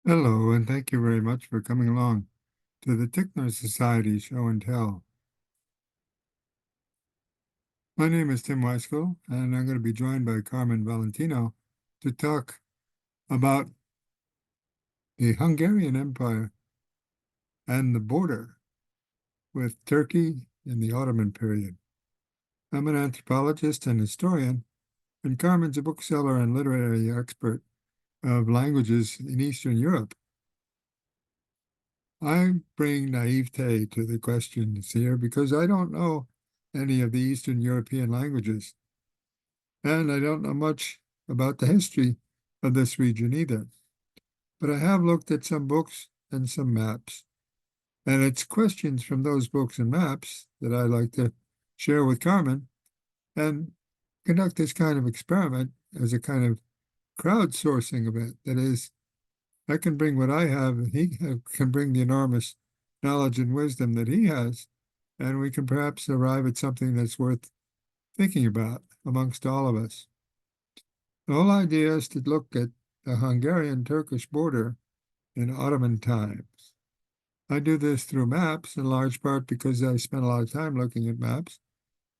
Hello, and thank you very much for coming along to the Ticknor Society Show and Tell. My name is Tim Weiskel, and I'm going to be joined by Carmen Valentino to talk about the Hungarian Empire and the border with Turkey in the Ottoman period. I'm an anthropologist and historian, and Carmen's a bookseller and literary expert of languages in Eastern Europe. I bring naivete to the questions here because I don't know any of the Eastern European languages, and I don't know much about the history of this region either. But I have looked at some books and some maps, and it's questions from those books and maps that I like to share with Carmen and conduct this kind of experiment as a kind of crowdsourcing event. That is, I can bring what I have, and can bring the enormous knowledge and wisdom that he has, and we can perhaps arrive at something that's worth thinking about amongst all of us. The whole idea is to look at the Hungarian-Turkish border in Ottoman times. I do this through maps, in large part because I spend a lot of time looking at maps,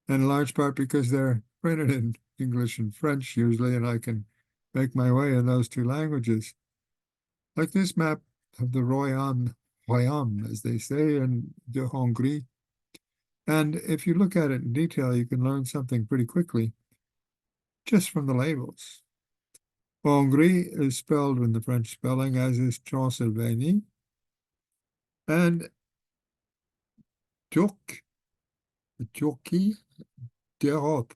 and in large part because they're printed in English and French usually, and I can make my way in those two languages. Like this map of the Royaume, as they say, in de Hongrie. And if you look at it in detail, you can learn something pretty quickly just from the labels. Hongrie is spelled in the French spelling, as is Transylvanie. And Turkey d'Europe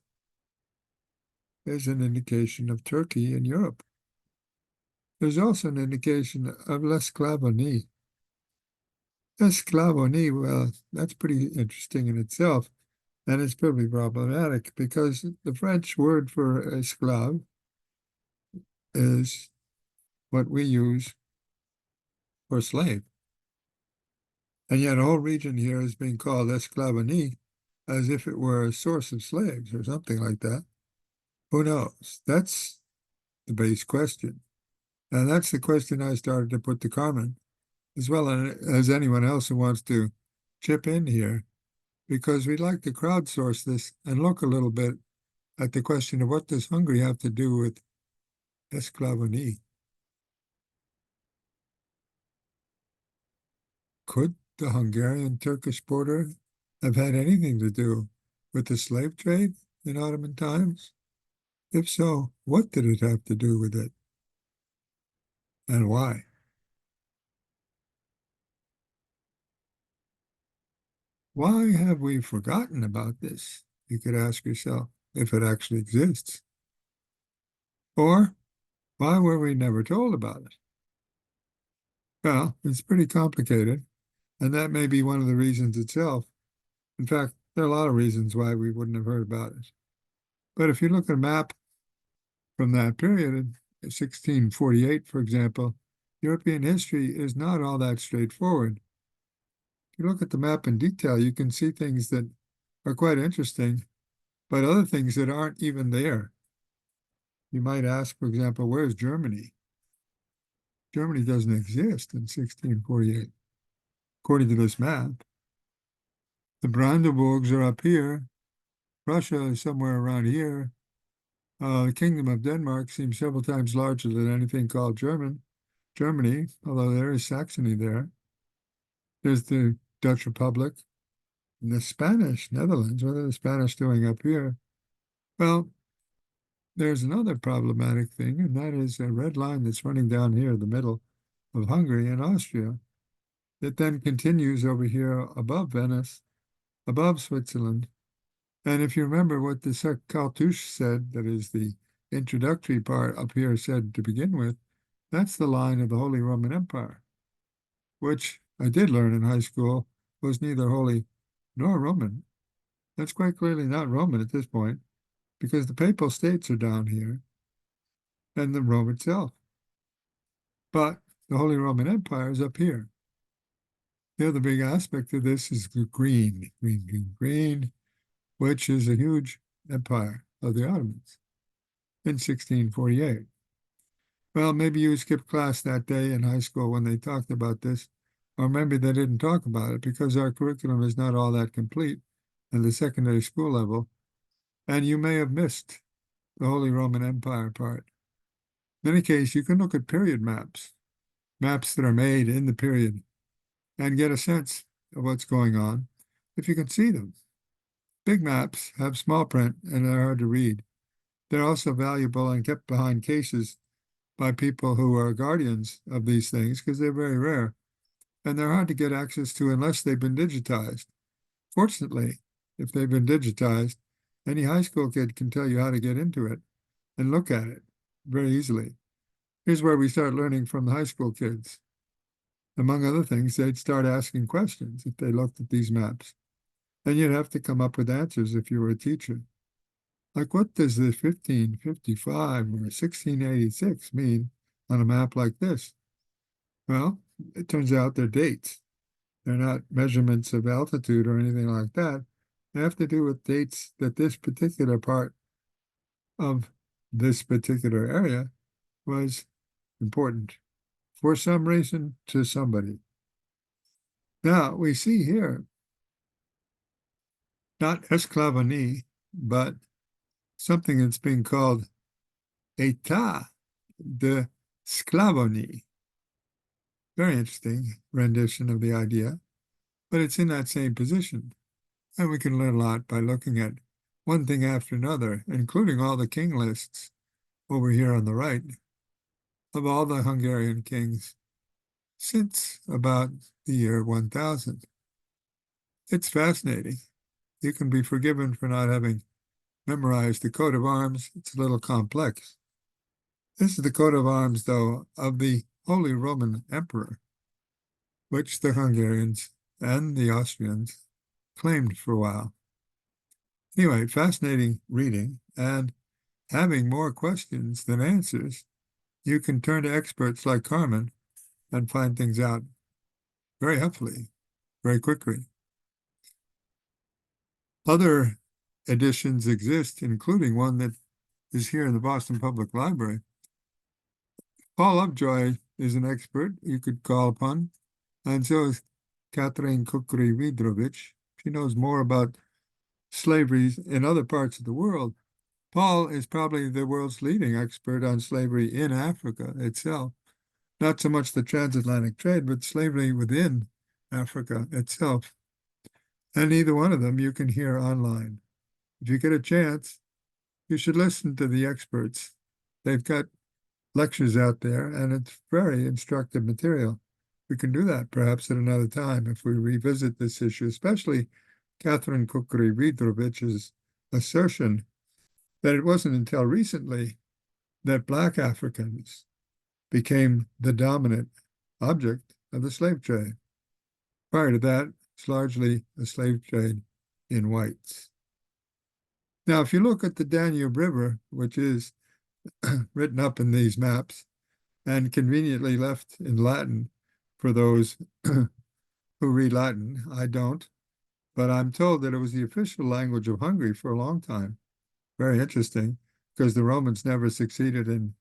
is an indication of Turkey in Europe. There's also an indication of l'Esclavonie. Esclavonie, well, that's pretty interesting in itself, and it's probably problematic because the French word for esclave is what we use for slave. And yet a whole region here is being called Esclavonie as if it were a source of slaves or something like that. Who knows? That's the base question. And that's the question I started to put to Carmen, as well as anyone else who wants to chip in here, because we'd like to crowdsource this and look a little bit at the question of what does Hungary have to do with Esclavonie? Could the Hungarian-Turkish border have had anything to do with the slave trade in Ottoman times? If so, what did it have to do with it, and why? Why have we forgotten about this? You could ask yourself, if it actually exists. Or why were we never told about it? Well, it's pretty complicated, and that may be one of the reasons itself. In fact, there are a lot of reasons why we wouldn't have heard about it. But if you look at a map from that period, in 1648, for example, European history is not all that straightforward. If you look at the map in detail, you can see things that are quite interesting, but other things that aren't even there. You might ask, for example, where's Germany? Germany doesn't exist in 1648, according to this map. The Brandenburgs are up here. Russia is somewhere around here. The Kingdom of Denmark seems several times larger than anything called Germany, although there is Saxony there. There's the Dutch Republic and the Spanish Netherlands. What are the Spanish doing up here? Well, there's another problematic thing, and that is a red line that's running down here in the middle of Hungary and Austria. It then continues over here above Venice, above Switzerland. And if you remember what the Cartouche said, that is the introductory part up here said to begin with, that's the line of the Holy Roman Empire, which I did learn in high school was neither holy nor Roman. That's quite clearly not Roman at this point, because the Papal States are down here and the Rome itself. But the Holy Roman Empire is up here. The other big aspect of this is the green, which is a huge empire of the Ottomans in 1648. Well, maybe you skipped class that day in high school when they talked about this, or maybe they didn't talk about it because our curriculum is not all that complete at the secondary school level, and you may have missed the Holy Roman Empire part. In any case, you can look at period maps, maps that are made in the period, and get a sense of what's going on if you can see them. Big maps have small print and are hard to read. They're also valuable and kept behind cases by people who are guardians of these things because they're very rare and they're hard to get access to unless they've been digitized. Fortunately, if they've been digitized, any high school kid can tell you how to get into it and look at it very easily. Here's where we start learning from the high school kids. Among other things, they'd start asking questions if they looked at these maps. And you'd have to come up with answers if you were a teacher. Like, what does the 1555 or 1686 mean on a map like this? Well, it turns out they're dates. They're not measurements of altitude or anything like that. They have to do with dates that this particular part of this particular area was important for some reason to somebody. Now, we see here not esclavonie, but something that's being called état de sclavonie. Very interesting rendition of the idea, but it's in that same position. And we can learn a lot by looking at one thing after another, including all the king lists over here on the right of all the Hungarian kings since about the year 1000. It's fascinating. You can be forgiven for not having memorized the coat of arms. It's a little complex. This is the coat of arms, though, of the Holy Roman Emperor, which the Hungarians and the Austrians claimed for a while. Anyway, fascinating reading, and having more questions than answers, you can turn to experts like Carmen and find things out very helpfully, very quickly. Other editions exist, including one that is here in the Boston Public Library. Paul Lovejoy is an expert you could call upon, and so is Catherine Kukri-Vidrovich. She knows more about slavery in other parts of the world. Paul is probably the world's leading expert on slavery in Africa itself. Not so much the transatlantic trade, but slavery within Africa itself. And either one of them you can hear online. If you get a chance, you should listen to the experts. They've got lectures out there, and it's very instructive material. We can do that perhaps at another time if we revisit this issue, especially Catherine Kukri-Vidrovich's assertion that it wasn't until recently that Black Africans became the dominant object of the slave trade. Prior to that, it's largely a slave trade in whites. Now, if you look at the Danube River, which is written up in these maps and conveniently left in Latin for those who read Latin, I don't, but I'm told that it was the official language of Hungary for a long time. Very interesting, because the Romans never succeeded in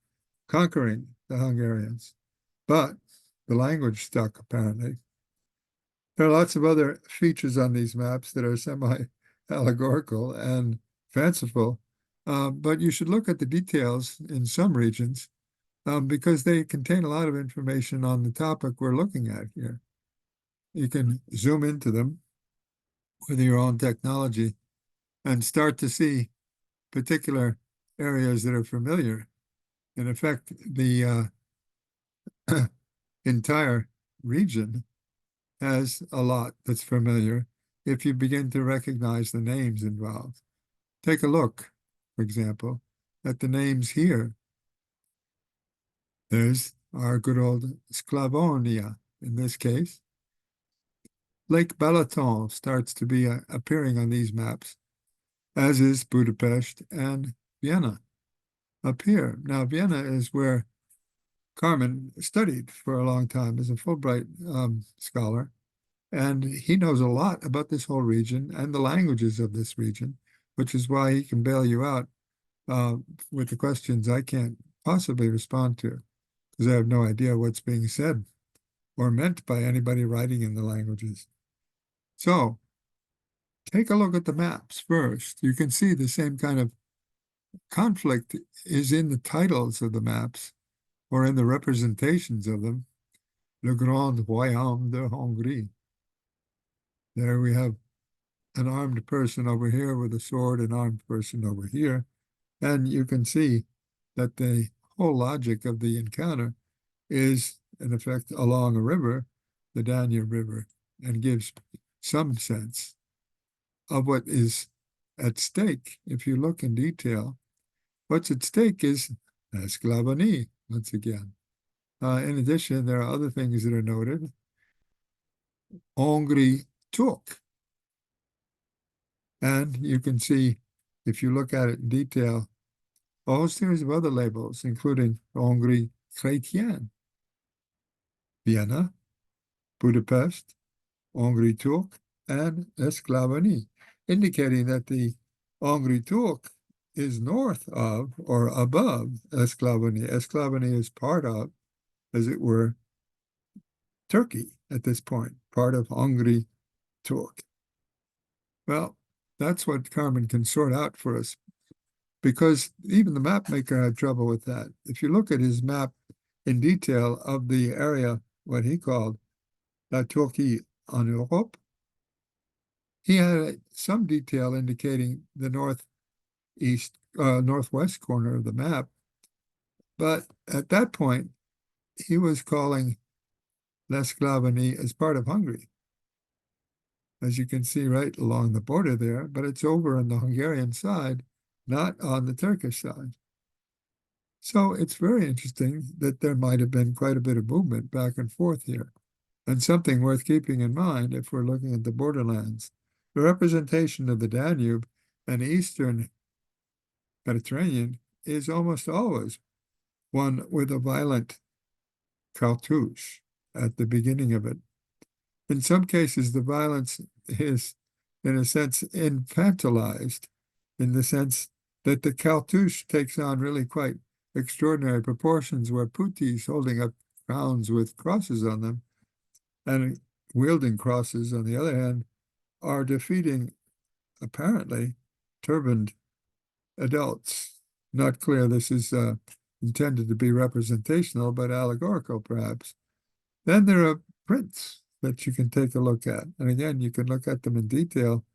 conquering the Hungarians, but the language stuck, apparently. There are lots of other features on these maps that are semi-allegorical and fanciful, but you should look at the details in some regions because they contain a lot of information on the topic we're looking at here. You can zoom into them with your own technology and start to see particular areas that are familiar. In effect, the entire region has a lot that's familiar if you begin to recognize the names involved. Take a look, for example, at the names here. There's our good old Sclavonia in this case. Lake Balaton starts to be appearing on these maps, as is Budapest and Vienna up here. Now, Vienna is where Carmen studied for a long time as a Fulbright scholar, and he knows a lot about this whole region and the languages of this region, which is why he can bail you out with the questions I can't possibly respond to. because I have no idea what's being said or meant by anybody writing in the languages. So take a look at the maps first. You can see the same kind of conflict is in the titles of the maps or in the representations of them. Le Grand Royaume de Hongrie. There we have an armed person over here with a sword, an armed person over here. And you can see that the whole logic of the encounter is, in effect, along a river, the Danube River, and gives some sense of what is at stake. If you look in detail, what's at stake is esclavanie, once again. In addition, there are other things that are noted. Hongrie took. And you can see, if you look at it in detail, a whole series of other labels, including Hongrie chrétien, Vienna, Budapest, Hongrie Turk, and Esclavanie, indicating that the Hongrie Turk is north of or above Esclavanie. Esclavanie is part of, as it were, Turkey at this point, part of Hongrie Turk. Well, that's what Carmen can sort out for us, because even the map maker had trouble with that. If you look at his map in detail of the area, what he called La Turquie en Europe, he had some detail indicating the northwest corner of the map. But at that point, he was calling Lesclavanie as part of Hungary, as you can see right along the border there, but it's over on the Hungarian side, not on the Turkish side. So it's very interesting that there might have been quite a bit of movement back and forth here, and something worth keeping in mind if we're looking at the borderlands. The representation of the Danube and Eastern Mediterranean is almost always one with a violent cartouche at the beginning of it. In some cases, the violence is, in a sense, infantilized, in the sense that the cartouche takes on really quite extraordinary proportions, where putis holding up crowns with crosses on them and wielding crosses, on the other hand, are defeating, apparently, turbaned adults. Not clear this is intended to be representational, but allegorical, perhaps. Then there are prints that you can take a look at. And again, you can look at them in detail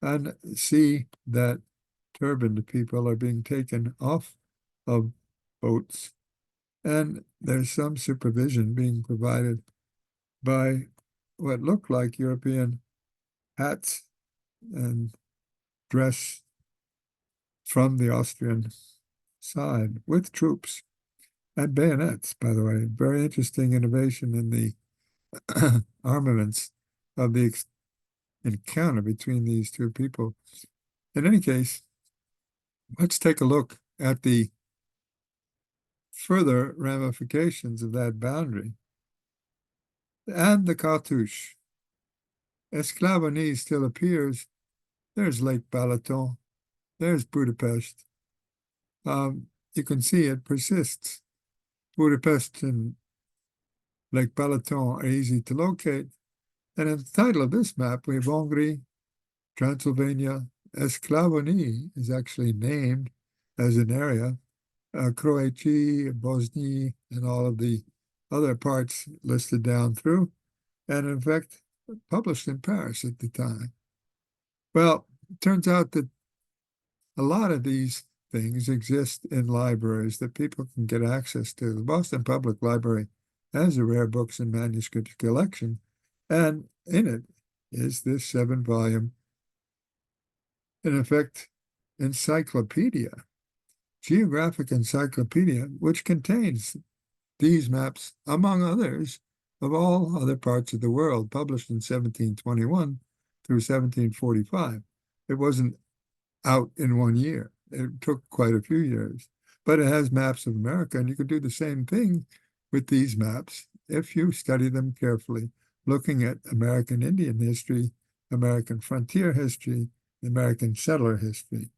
and see that turbaned people are being taken off of boats. And there's some supervision being provided by what look like European hats and dress from the Austrian side with troops and bayonets, by the way. Very interesting innovation in the armaments of the encounter between these two people. In any case, let's take a look at the further ramifications of that boundary and the cartouche. Esclavanie still appears. There's Lake Balaton. There's Budapest. You can see it persists. Budapest and Lake Balaton are easy to locate. And in the title of this map, we have Hongrie, Transylvania. Esclavanie is actually named as an area. Croatia, Bosnia, and all of the other parts listed down through, and in fact, published in Paris at the time. Well, it turns out that a lot of these things exist in libraries that people can get access to. The Boston Public Library has a rare books and manuscripts collection, and in it is this 7-volume, in effect, encyclopedia, geographic encyclopedia, which contains these maps, among others, of all other parts of the world, published in 1721 through 1745. It wasn't out in 1 year. It took quite a few years. But it has maps of America, and you could do the same thing with these maps if you study them carefully, looking at American Indian history, American frontier history, American settler history.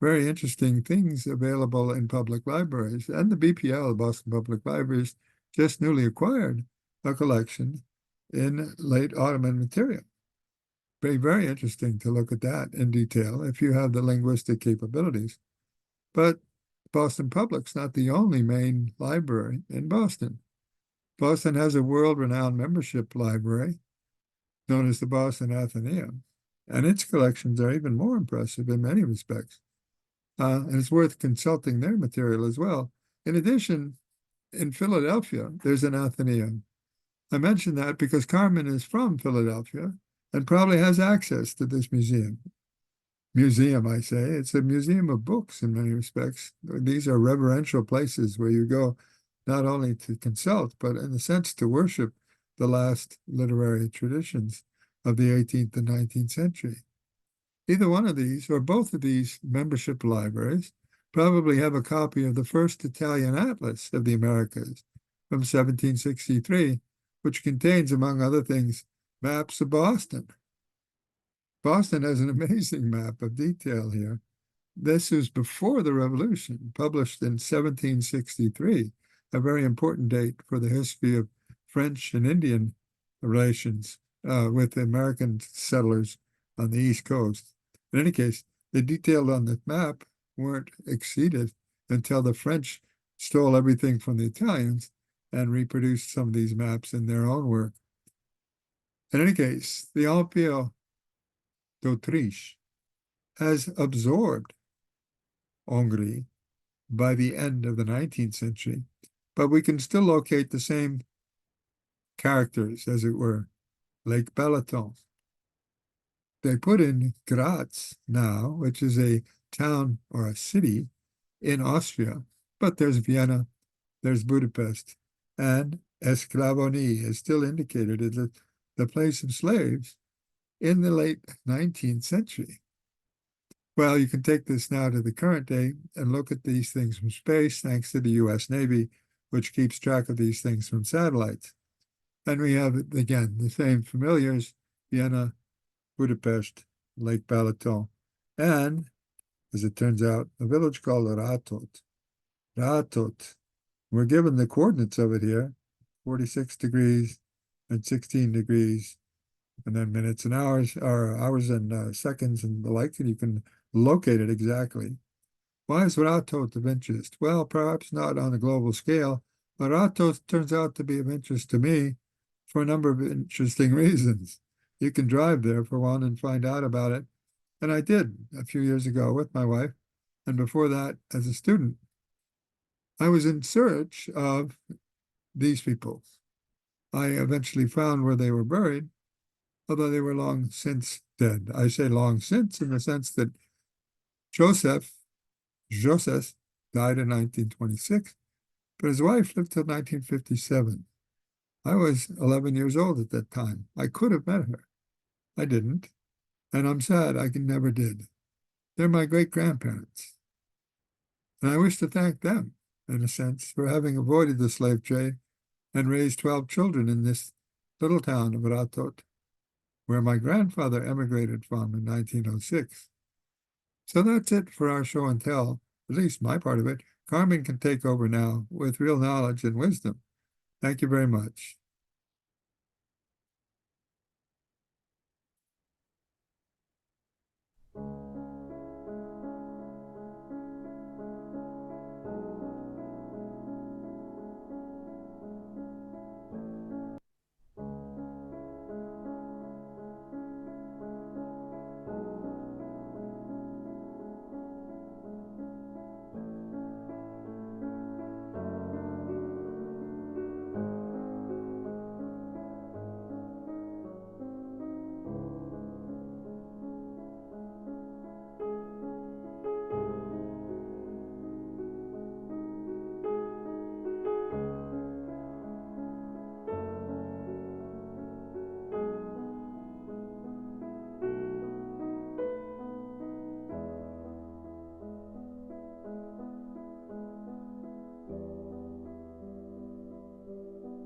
Very interesting things available in public libraries. And the BPL, the Boston Public Libraries, just newly acquired a collection in late Ottoman material. Very, very interesting to look at that in detail if you have the linguistic capabilities. But Boston Public's not the only main library in Boston. Boston has a world-renowned membership library known as the Boston Athenaeum, and its collections are even more impressive in many respects. And it's worth consulting their material as well. In addition, in Philadelphia, there's an Athenaeum. I mention that because Carmen is from Philadelphia and probably has access to this museum. Museum, I say. It's a museum of books in many respects. These are reverential places where you go not only to consult, but in a sense to worship the last literary traditions of the 18th and 19th century. Either one of these or both of these membership libraries probably have a copy of the first Italian atlas of the Americas from 1763, which contains, among other things, maps of Boston. Boston has an amazing map of detail here. This is before the Revolution, published in 1763, a very important date for the history of French and Indian relations with the American settlers on the East Coast. In any case, the details on the map weren't exceeded until the French stole everything from the Italians and reproduced some of these maps in their own work. In any case, the Empire d'Autriche has absorbed Hongrie by the end of the 19th century, but we can still locate the same characters, as it were, Lake Balaton. They put in Graz now, which is a town or a city in Austria, but there's Vienna, there's Budapest, and Esclavonie is still indicated as the place of slaves in the late 19th century. Well, you can take this now to the current day and look at these things from space, thanks to the US Navy, which keeps track of these things from satellites. And we have, again, the same familiars, Vienna, Budapest, Lake Balaton, and, as it turns out, a village called Ratot. Ratot. We're given the coordinates of it here, 46 degrees and 16 degrees, and then minutes and hours, or hours and seconds and the like, and you can locate it exactly. Why is Ratot of interest? Well, perhaps not on a global scale, but Ratot turns out to be of interest to me for a number of interesting reasons. You can drive there, for one, and find out about it. And I did a few years ago with my wife, and before that, as a student. I was in search of these people. I eventually found where they were buried, although they were long since dead. I say long since in the sense that Joseph died in 1926, but his wife lived till 1957. I was 11 years old at that time. I could have met her. I didn't, and I'm sad I never did. They're my great-grandparents, and I wish to thank them, in a sense, for having avoided the slave trade and raised 12 children in this little town of Ratot, where my grandfather emigrated from in 1906. So that's it for our show and tell, at least my part of it. Carmen can take over now with real knowledge and wisdom. Thank you very much.